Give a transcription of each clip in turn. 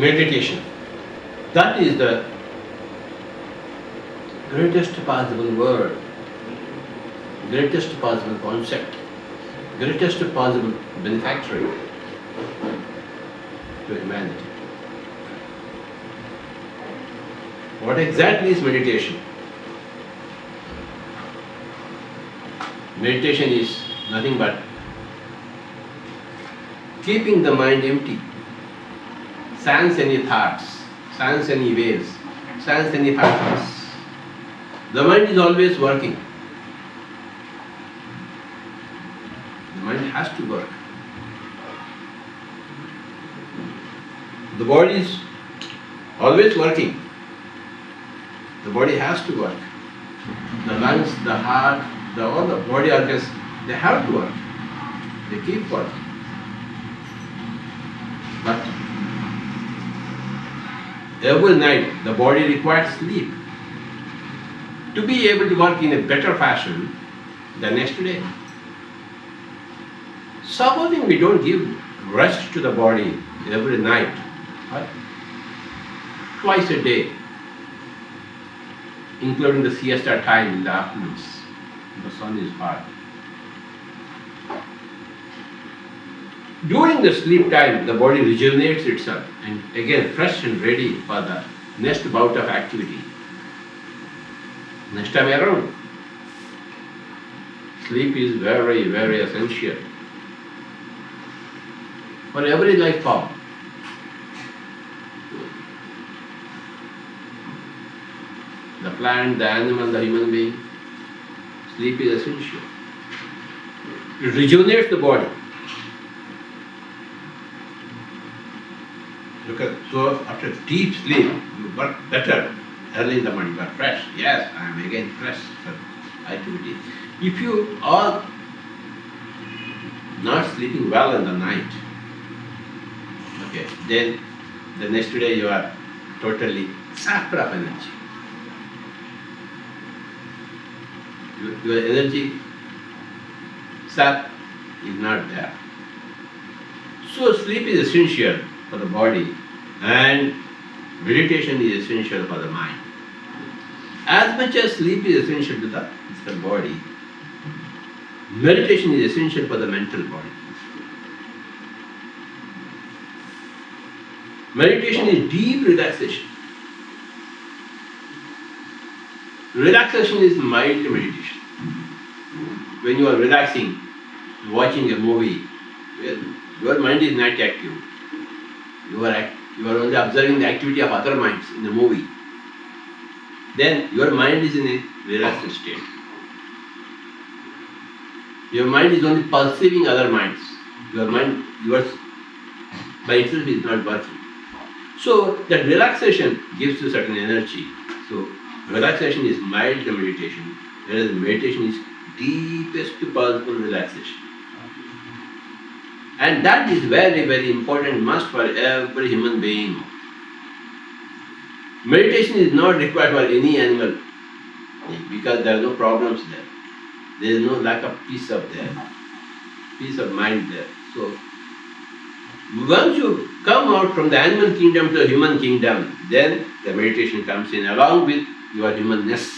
Meditation. That is the greatest possible word, greatest possible concept, greatest possible benefactor to humanity. What exactly is meditation? Meditation is nothing but keeping the mind empty. Sans any thoughts, sans any waves, sans any patterns. The mind is always working. The mind has to work. The body is always working. The body has to work. The lungs, the heart, all the body organs, they have to work. They keep working. But every night the body requires sleep to be able to work in a better fashion the next day. Supposing we don't give rest to the body every night, right? Twice a day, including the siesta time in the afternoons, the sun is hot. During the sleep time, the body rejuvenates itself and again fresh and ready for the next bout of activity. Next time around, sleep is very, very essential for every life form. The plant, the animal, the human being, sleep is essential. It rejuvenates the body. So after deep sleep, you work better early in the morning, but fresh. Yes, I am again fresh for activity. If you are not sleeping well in the night, okay, then the next day you are totally sapped of energy. Your energy sap is not there. So sleep is essential for the body and meditation is essential for the mind. As much as sleep is essential to the physical body, meditation is essential for the mental body. Meditation is deep relaxation. Relaxation is mild meditation. When you are relaxing, watching a movie, your mind is not active. You are only observing the activity of other minds in the movie. Then your mind is in a relaxed state. Your mind is only perceiving other minds. Your mind, yours by itself is not working. So that relaxation gives you certain energy. So relaxation is mild meditation, whereas meditation is deepest possible relaxation. And that is very, very important must for every human being. Meditation is not required for any animal because there are no problems there. There is no lack of peace of mind there. So once you come out from the animal kingdom to the human kingdom, then the meditation comes in along with your humanness.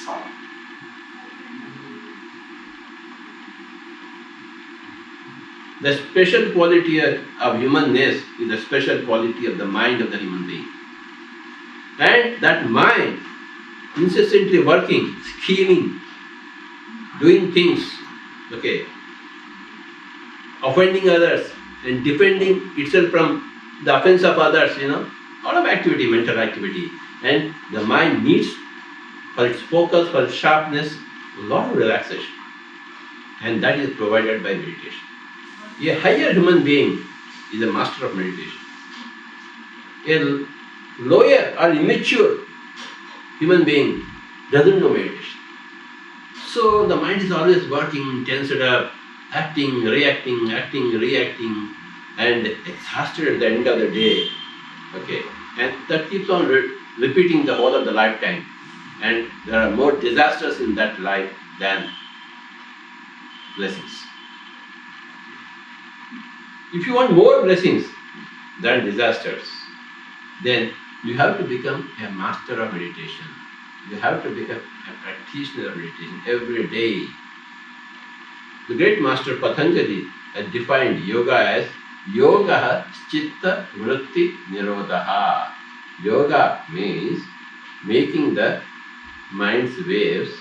The special quality of humanness is the special quality of the mind of the human being. And that mind, incessantly working, scheming, doing things, offending others and defending itself from the offense of others, lot of activity, mental activity. And the mind needs, for its focus, for its sharpness, a lot of relaxation. And that is provided by meditation. A higher human being is a master of meditation. A lower or immature human being doesn't know meditation. So the mind is always working, tensed up, acting, reacting, and exhausted at the end of the day. And that keeps on repeating the whole of the lifetime. And there are more disasters in that life than blessings. If you want more blessings than disasters, then you have to become a master of meditation. You have to become a practitioner of meditation every day. The great master Patriji has defined yoga as yoga chitta vritti nirodha. Yoga means making the mind's waves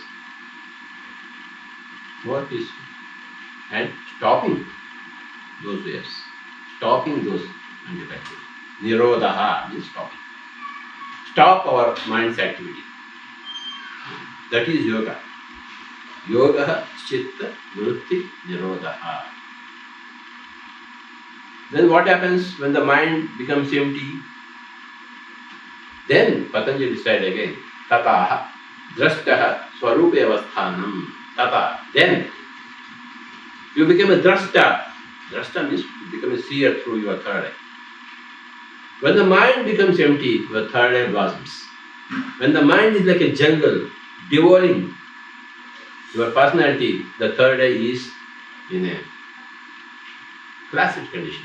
more peaceful and stopping those waves, stopping those activities. Nirodha means stopping. Stop our mind's activity. That is yoga. Yoga chitta vritti nirodha. Then what happens when the mind becomes empty? Then Patanjali said again, tataha drashtaha swarupe avasthanam. Tata. Then you become a drashta. Drashta means you become a seer through your third eye. When the mind becomes empty, your third eye blossoms. When the mind is like a jungle, devouring your personality, the third eye is in a flaccid condition.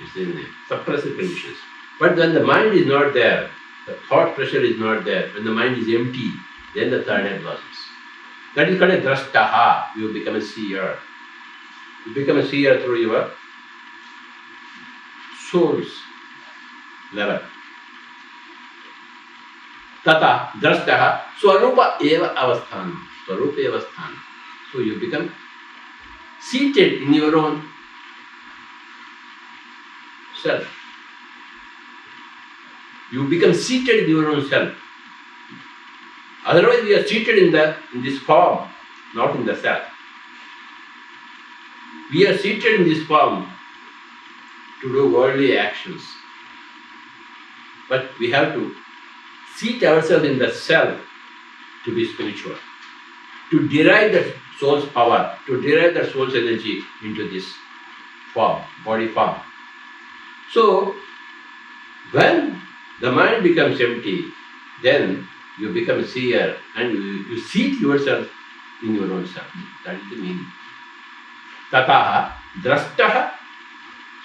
It's in a suppressive conditions. But when the mind is not there, the thought pressure is not there, when the mind is empty, then the third eye blossoms. That is called a drashtaha. You become a seer. You become a seer through your soul's level. Tata drashtaha swarupa eva avasthanam. Swarupa eva avasthanam. So you become seated in your own self. You become seated in your own self. Otherwise, we are seated in this form, not in the self. We are seated in this form to do worldly actions. But we have to seat ourselves in the self to be spiritual, to derive the soul's power, to derive the soul's energy into this form, body form. So, when the mind becomes empty, then you become a seer and you seat yourself in your own self. That is the meaning. Tataha drashtaha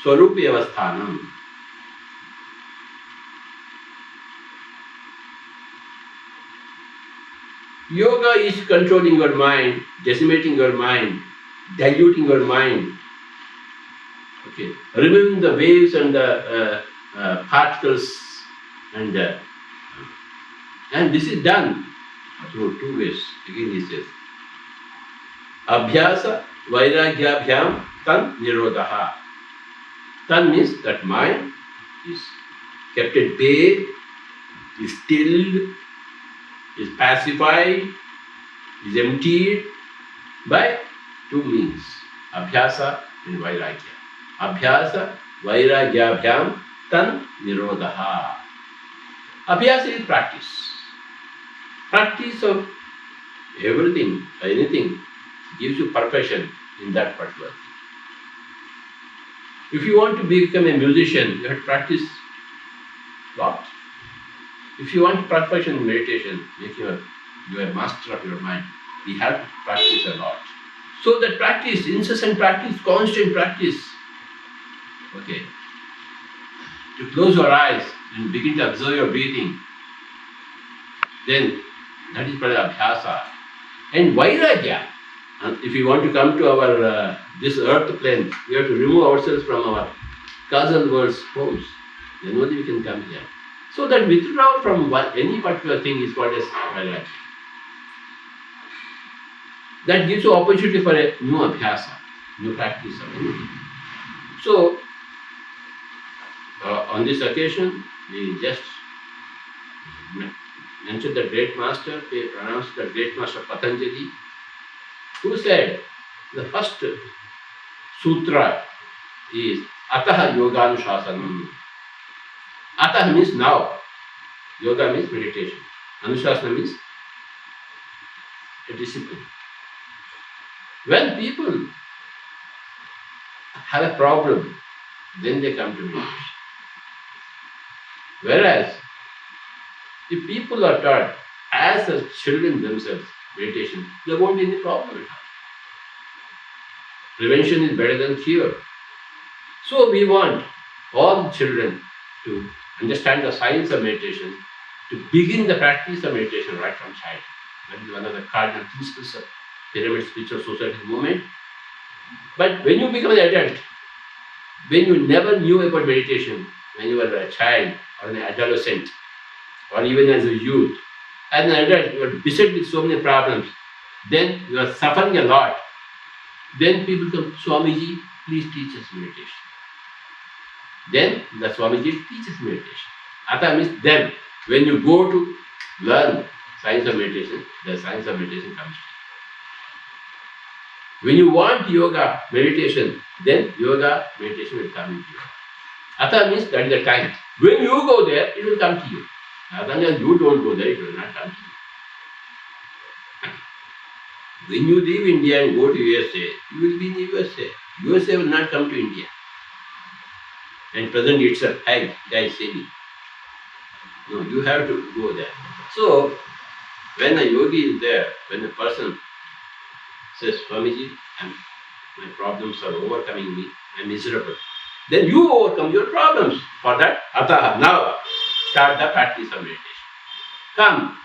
swarupi avasthanam. Yoga is controlling your mind, decimating your mind, diluting your mind, removing the waves and the particles, and this is done through two ways. Again he says, Abhyasa Vairagyabhyam Tan Nirodha. Tan means that mind is kept at bay, is stilled, is pacified, is emptied by two means, Abhyasa and Vairagya. Abhyasa Vairagyabhyam Tan Nirodha. Abhyasa is practice. Practice of everything, anything, gives you perfection in that particular thing. If you want to become a musician, you have to practice a lot. If you want perfection in meditation, make you a master of your mind, we have to practice a lot. So that practice, incessant practice, constant practice. Okay. To close your eyes and begin to observe your breathing, then that is called abhyasa. And vairagya. And if we want to come to our this earth plane, we have to remove ourselves from our causal world's homes. Then only we can come here. So that withdrawal from any particular thing is called as vairagya. That gives you opportunity for a new abhyasa, new practice of anything. So, on this occasion, we just mentioned the great master, we pronounced the great master Patriji, who said the first sutra is Ataha Yoganushasana. Ataha means now, yoga means meditation, Anushasana means a discipline. When people have a problem, then they come to meditation. Whereas, if people are taught as the children themselves meditation, there won't be any problem at all. Prevention is better than cure. So we want all children to understand the science of meditation, to begin the practice of meditation right from childhood. That is one of the cardinal principles of Pyramid Spiritual Society movement. But when you become an adult, when you never knew about meditation, when you were a child or an adolescent, or even as a youth, as an adult, you are beset with so many problems, then you are suffering a lot. Then people come, Swamiji, please teach us meditation. Then the Swamiji teaches meditation. Atha means then, when you go to learn science of meditation, the science of meditation comes to you. When you want yoga, meditation, then yoga, meditation will come into you. Atha means that is the time. When you go there, it will come to you. Otherwise, you don't go there, it will not come to you. When you leave India and go to USA, you will be in the USA. USA will not come to India and present itself, hey, guys, see me. No, you have to go there. So, when a yogi is there, when a person says, Swamiji, my problems are overcoming me, I'm miserable. Then you overcome your problems. For that, Ataha, now start the practice of meditation. Come.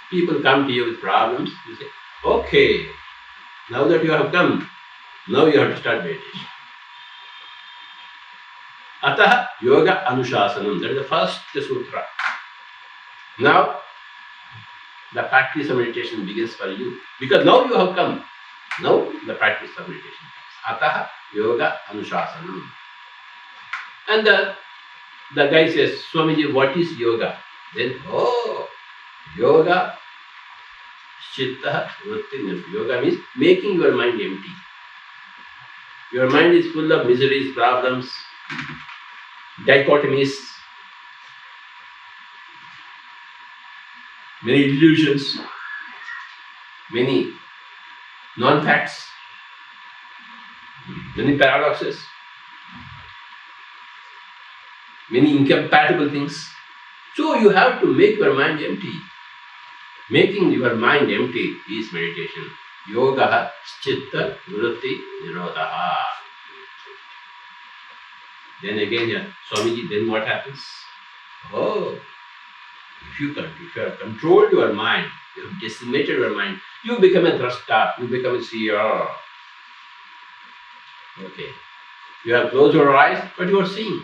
People come to you with problems. You say, okay, now that you have come, now you have to start meditation. Ataha Yoga Anushasanam. That is the first sutra. Now, the practice of meditation begins for you. Because now you have come. Now the practice of meditation comes. Ataha Yoga Anushasanam. And the guy says, Swamiji, what is yoga? Then, yoga, chitta, vritti. Yoga means making your mind empty. Your mind is full of miseries, problems, dichotomies, many illusions, many non-facts, many paradoxes, many incompatible things. So you have to make your mind empty. Making your mind empty is meditation. Yoga, chitta, vritti, nirodha. Then again, Swamiji, then what happens? If you have controlled your mind, you have decimated your mind, you become a drashta, you become a seer. Okay. You have closed your eyes, but you are seeing.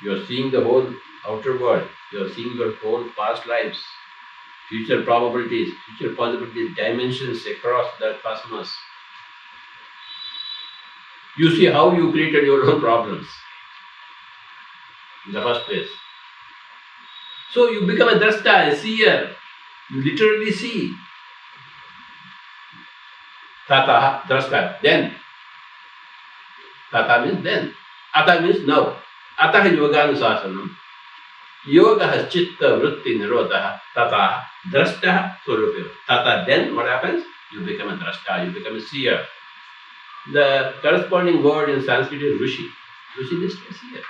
You are seeing the whole outer world. You are seeing your whole past lives. future probabilities, future possibilities, dimensions across the cosmos. You see how you created your own problems in the first place. So you become a drashta, a seer. You literally see. Tata, drashta, then. Tata means then. Ata means now. Ataha yoganusasanam. Yoga has chitta vritti nirodha. Tata, drashta, swarupa. Tata, then what happens? You become a drashta, you become a seer. The corresponding word in Sanskrit is rishi. Rishi means a seer.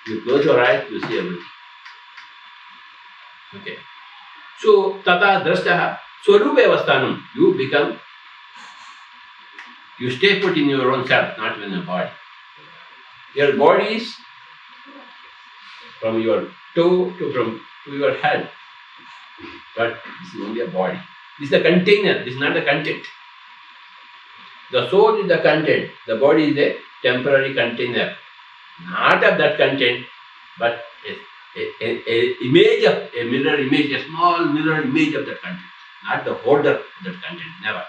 You close your eyes, you see everything. Okay. So, tata drashtaha, swarupa avasthanam, you stay put in your own self, not in your body. Your body is from your toe to your head. But this is only a body. This is the container, this is not the content. The soul is the content, the body is a temporary container. Not of that content, but a image of a mirror image, a small mirror image of that content, not the holder of that content, never.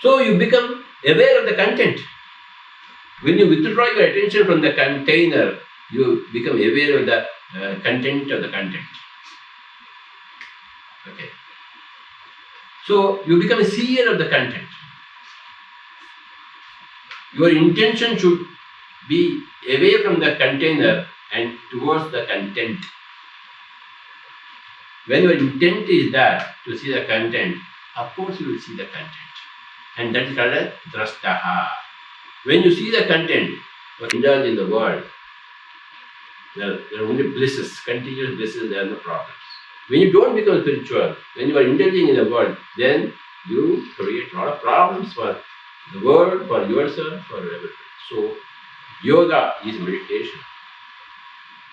So you become aware of the content. When you withdraw your attention from the container, you become aware of the content of the content. Okay. So you become a seer of the content. Your intention should be away from the container and towards the content. When your intent is that to see the content, of course you will see the content. And that is called as drashtaha. When you see the content, what indulge in the world, there are only blisses, continuous blisses, there are no problems. When you don't become spiritual, when you are indulging in the world, then you create a lot of problems for the world, for yourself, for everything. So, yoga is meditation.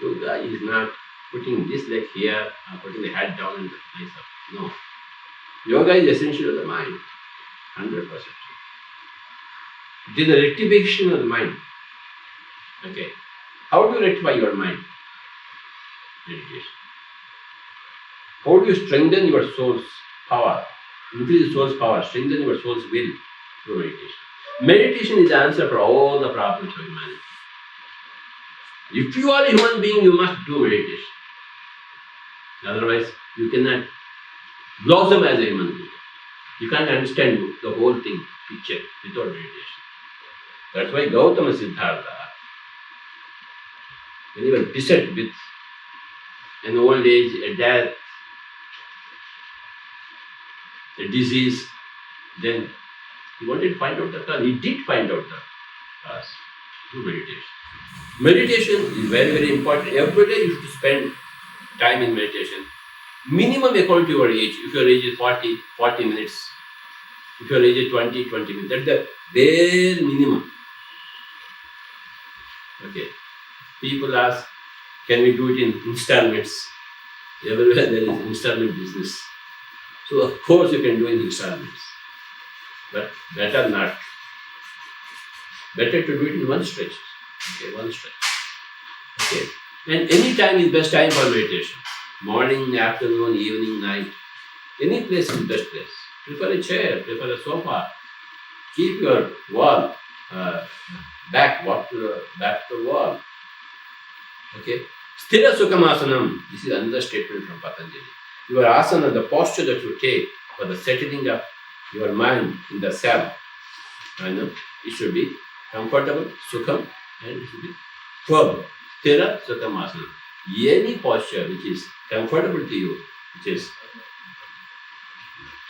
Yoga is not putting this leg here or putting the head down in the place of. No. Yoga is essential of the mind. 100%. It is the rectification of the mind. Okay. How do you rectify your mind? Meditation. How do you strengthen your soul's power? Increase the soul's power, strengthen your soul's will through meditation. Meditation is the answer for all the problems of humanity. If you are a human being, you must do meditation. Otherwise, you cannot blossom as a human being. You can't understand the whole thing, picture, without meditation. That's why Gautama Siddhartha, when he was beset with an old age, a death, a disease, then he wanted to find out the cause. He did find out the cause through meditation. Meditation is very, very important. Every day you should spend time in meditation. Minimum according to your age. If your age is 40 minutes. If your age is 20 minutes. That's the bare minimum. Okay. People ask, can we do it in installments? Everywhere there is installment business. So of course you can do in installments. But better not. Better to do it in one stretch. Okay, one stretch. Okay. And any time is best time for meditation. Morning, afternoon, evening, night. Any place is best place. Prefer a chair, prefer a sofa. Keep your wall back, walk to the back to the wall. Okay. Sthira Sukhamasanam. This is another statement from Patriji. Your asana, the posture that you take for the settling of your mind in the self, it should be comfortable, sukham, and it should be firm. Sthira Sukhamasana. Any posture which is comfortable to you, which is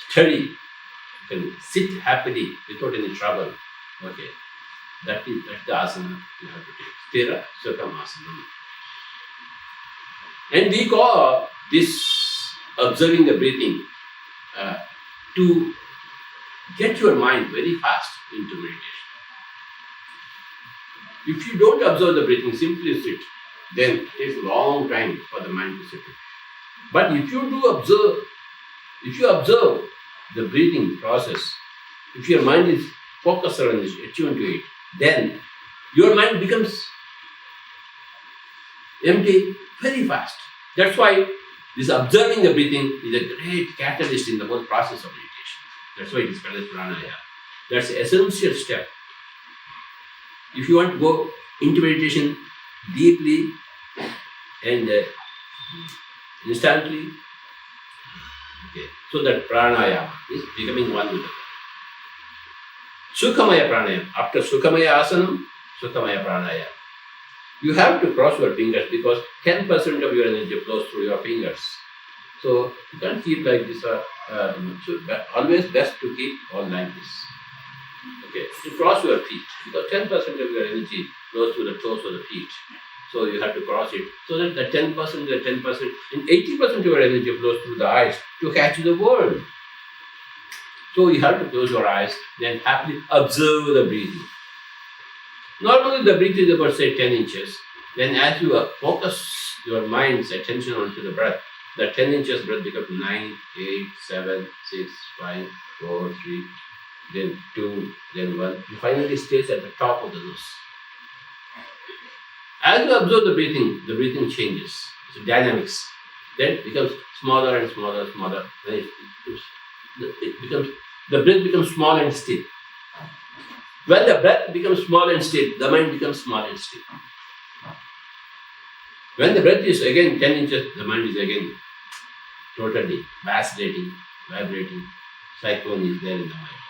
steady, you can sit happily without any trouble. Okay. That's the asana you have to take. Sthira Sukhamasana. And we call this observing the breathing to get your mind very fast into meditation. If you don't observe the breathing, simply sit, then it takes a long time for the mind to settle. But if you observe the breathing process, if your mind is focused on it, attuned to it, then your mind becomes empty very fast. That's why this observing the breathing is a great catalyst in the whole process of meditation. That's why it is called as pranayama. That's the essential step. If you want to go into meditation deeply and instantly, okay, so that pranayama is becoming one with the breath. Sukhamaya pranayama. After Sukhamaya asanam, Sukhamaya pranayama. You have to cross your fingers because 10% of your energy flows through your fingers. So you can't keep like this. Always best to keep all like this. Okay, to cross your feet because 10% of your energy flows through the toes of the feet. So you have to cross it so that the 10%, and 80% of your energy flows through the eyes to catch the world. So you have to close your eyes, then happily observe the breathing. Normally the breath is about say 10 inches. Then as you focus your mind's attention onto the breath, the 10 inches breath becomes 9, 8, 7, 6, 5, 4, 3, then 2, then 1. It finally stays at the top of the nose. As you observe the breathing changes. It's dynamics. Then it becomes smaller and smaller. Then the breath becomes small and still. When the breath becomes small and still, the mind becomes small and still. When the breath is again 10 inches, the mind is again totally vacillating, vibrating. Cyclone is there in the mind.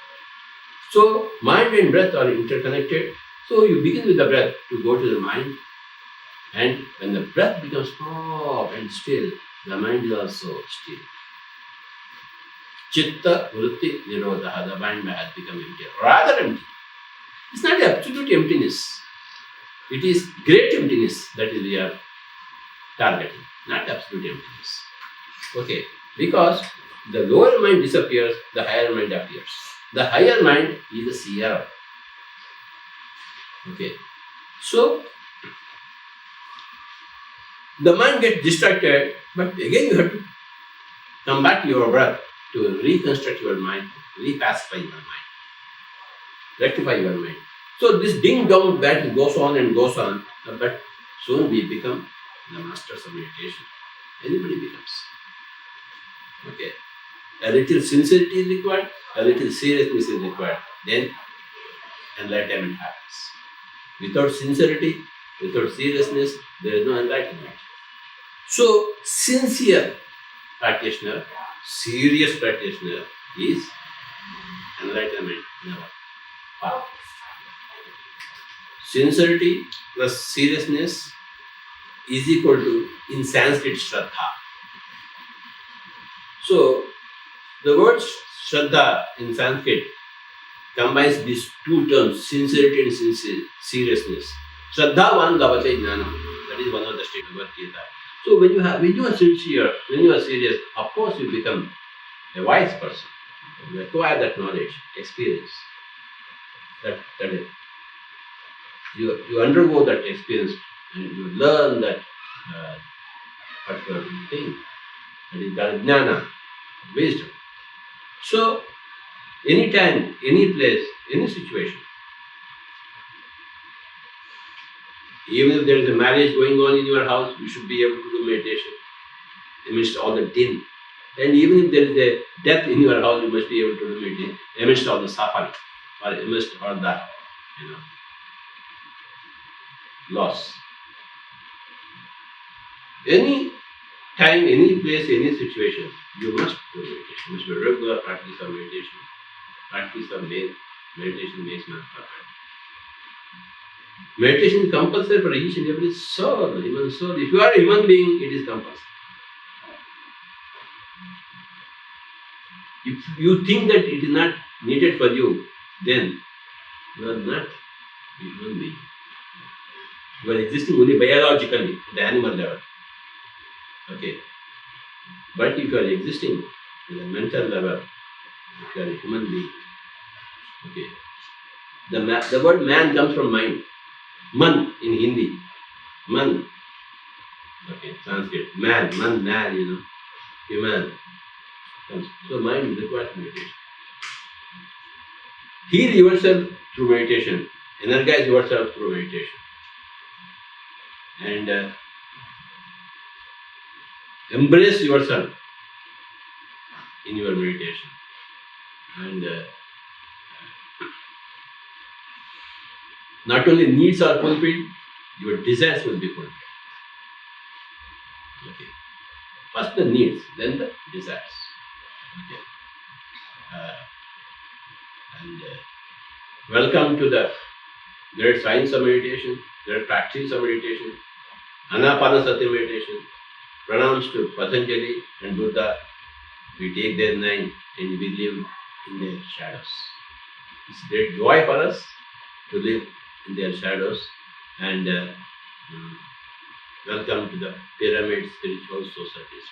So, mind and breath are interconnected. So, you begin with the breath to go to the mind. And when the breath becomes small and still, the mind is also still. Chitta, vritti, nirodha, the mind may have become empty. Rather empty. It's not absolute emptiness. It is great emptiness that is we are targeting, not absolute emptiness. Okay, because the lower mind disappears, the higher mind appears. The higher mind is the seer. Okay, so the mind gets distracted, but again you have to come back to your breath to reconstruct your mind, repacify your mind, rectify your mind. So this ding-dong battle goes on, but soon we become the masters of meditation. Anybody becomes. Okay. A little sincerity is required, a little seriousness is required. Then enlightenment happens. Without sincerity, without seriousness, there is no enlightenment. So, sincere practitioner, serious practitioner is enlightenment in our path. Sincerity plus seriousness is equal to, in Sanskrit, Shraddha. So, the word Shraddha in Sanskrit combines these two terms, sincerity and seriousness. Shraddhavan lavate jnanam. That is one of the statements of Gita. So when you are sincere, when you are serious, of course you become a wise person. You acquire that knowledge, experience. That is, you undergo that experience and you learn that particular thing. That is jnana, wisdom. So, anytime, any place, any situation, even if there is a marriage going on in your house, you should be able to do meditation amidst all the din. And even if there is a death in your house, you must be able to do meditation amidst all the suffering or amidst all the loss. Any time, any place, any situation, you must do meditation. You must be regular practice of meditation. Practice of meditation makes man perfect. Meditation is compulsory for each and every soul, human soul. If you are a human being, it is compulsory. If you think that it is not needed for you, then you are not a human being. You are existing only biologically at the animal level. Okay. But if you are existing at the mental level, if you are a human being, okay. The word man comes from mind. Man in Hindi. Man. Okay, Sanskrit. Man, human. So mind requires meditation. Heal yourself through meditation. Energize yourself through meditation. And Embrace yourself in your meditation. And not only needs are fulfilled, your desires will be fulfilled. Okay. First the needs, then the desires. Okay. And welcome to the great science of meditation, great practice of meditation, Anapanasati meditation. Pranams to Patriji and Buddha. We take their name and we live in their shadows. It's great joy for us to live in their shadows. And welcome to the Pyramid Spiritual Societies.